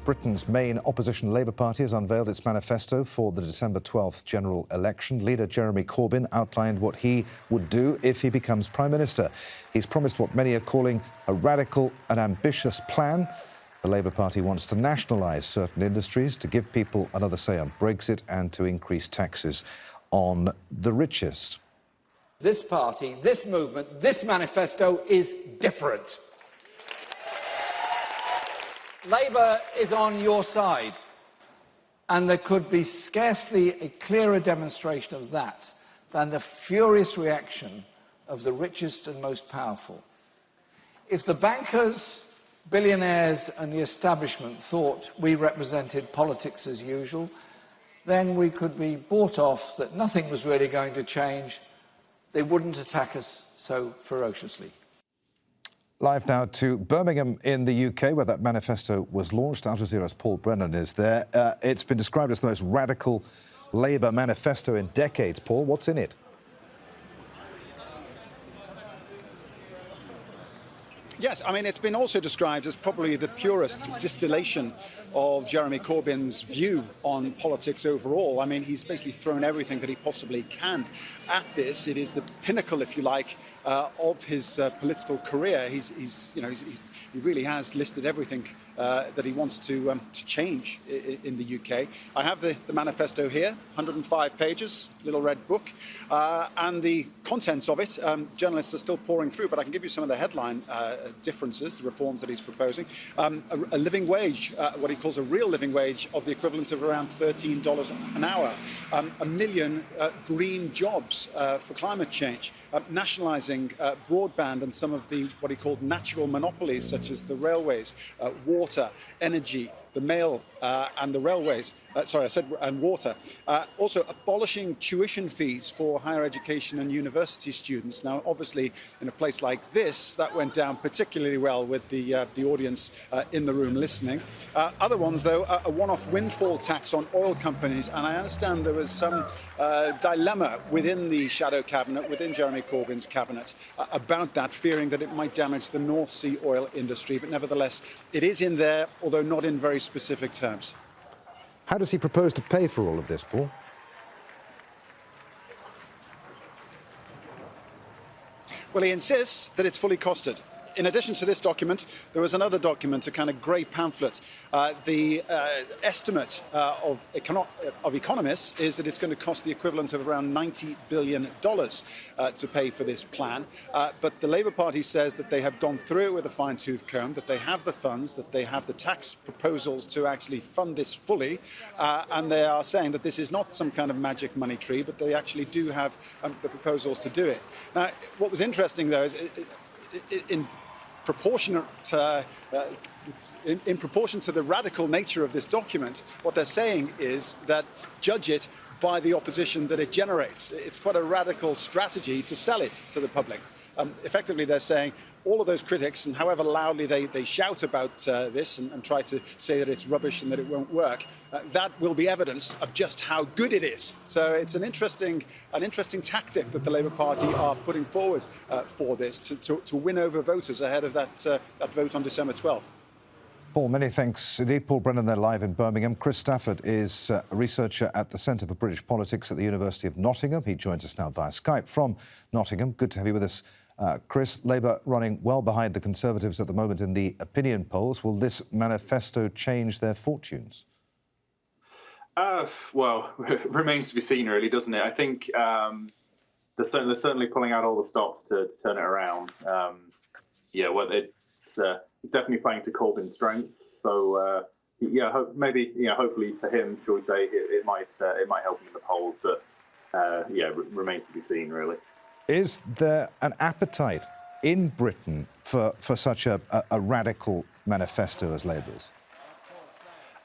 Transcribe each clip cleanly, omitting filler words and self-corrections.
Britain's main opposition Labour Party has unveiled its manifesto for the December 12th general election. Leader Jeremy Corbyn outlined what he would do if he becomes Prime Minister. He's promised what many are calling a radical and ambitious plan. The Labour Party wants to nationalise certain industries, to give people another say on Brexit and to increase taxes on the richest. This party, this movement, this manifesto is different. Labour is on your side, and there could be scarcely a clearer demonstration of that than the furious reaction of the richest and most powerful. If the bankers, billionaires and the establishment thought we represented politics as usual, then we could be bought off that nothing was really going to change. They wouldn't attack us so ferociously. Live now to Birmingham in the UK, where that manifesto was launched. Al Jazeera's Paul Brennan is there. It's been described as the most radical Labour manifesto in decades. Paul, what's in it? Yes, I mean, it's been also described as probably the purest distillation of Jeremy Corbyn's view on politics overall. I mean, he's basically thrown everything that he possibly can at this. It is the pinnacle, if you like, of his political career. He really has listed everything that he wants to change in the UK. I have the manifesto here, 105 pages, little red book, and the contents of it, journalists are still pouring through, but I can give you some of the headline differences, the reforms that he's proposing. A living wage, what he calls a real living wage of the equivalent of around $13 an hour. 1 million green jobs for climate change. Nationalising broadband and some of the what he called natural monopolies, such as the railways, water, energy, the mail and the railways. And water. Also abolishing tuition fees for higher education and university students. Now, obviously, in a place like this, that went down particularly well with the audience in the room listening. Other ones, though, a one-off windfall tax on oil companies. And I understand there was some dilemma within the shadow cabinet, within Jeremy Corbyn's cabinet, about that, fearing that it might damage the North Sea oil industry. But nevertheless, it is in there, although not in very specific terms. How does he propose to pay for all of this, Paul? Well, he insists that it's fully costed. In addition to this document, there was another document, a kind of grey pamphlet. The estimate of economists is that it's going to cost the equivalent of around $90 billion to pay for this plan. But the Labour Party says that they have gone through it with a fine-tooth comb, that they have the funds, that they have the tax proposals to actually fund this fully. And they are saying that this is not some kind of magic money tree, but they actually do have the proposals to do it. Now, what was interesting, though, is in proportion to the radical nature of this document, what they're saying is that judge it by the opposition that it generates. It's quite a radical strategy to sell it to the public. Effectively, they're saying all of those critics, and however loudly they shout about this and try to say that it's rubbish and that it won't work, that will be evidence of just how good it is. So it's an interesting tactic that the Labour Party are putting forward for this to win over voters ahead of that vote on December 12th. Paul, many thanks indeed. Paul Brennan there live in Birmingham. Chris Stafford is a researcher at the Centre for British Politics at the University of Nottingham. He joins us now via Skype from Nottingham. Good to have you with us, Chris. Labour running well behind the Conservatives at the moment in the opinion polls. Will this manifesto change their fortunes? Well, it remains to be seen, really, doesn't it? I think they're certainly pulling out all the stops to turn it around. It's definitely playing to Corbyn's strengths. So hopefully for him, shall we say, it might help him in the polls. But remains to be seen, really. Is there an appetite in Britain for such a radical manifesto as Labour's?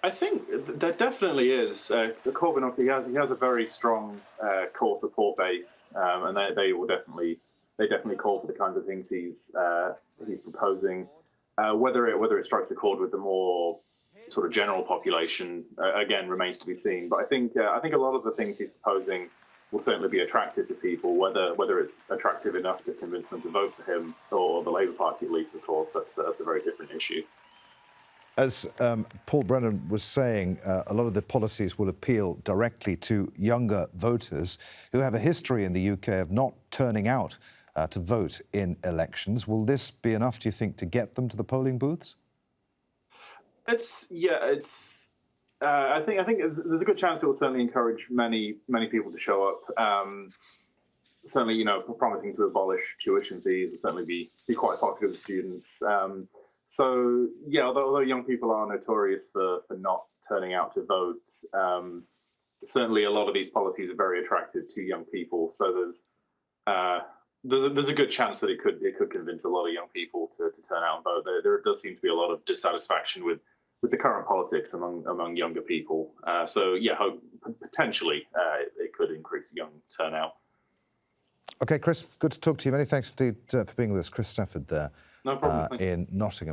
I think there definitely is. Corbyn, obviously, he has a very strong core support base, and they definitely call for the kinds of things he's proposing. Whether it strikes a chord with the more sort of general population, again, remains to be seen. But I think a lot of the things he's proposing will certainly be attractive to people. Whether it's attractive enough to convince them to vote for him or the Labour Party, at least, of course, that's a very different issue. As Paul Brennan was saying, a lot of the policies will appeal directly to younger voters who have a history in the UK of not turning out to vote in elections. Will this be enough, do you think, to get them to the polling booths? I think there's a good chance it will certainly encourage many people to show up. Certainly, promising to abolish tuition fees will certainly be quite popular with students. So, yeah, although young people are notorious for not turning out to vote, certainly a lot of these policies are very attractive to young people. So there's a good chance that it could convince a lot of young people to turn out and vote. There does seem to be a lot of dissatisfaction with the current politics among younger people. So, yeah, potentially it could increase young turnout. OK, Chris, good to talk to you. Many thanks indeed for being with us. Chris Stafford there No problem. in Nottingham.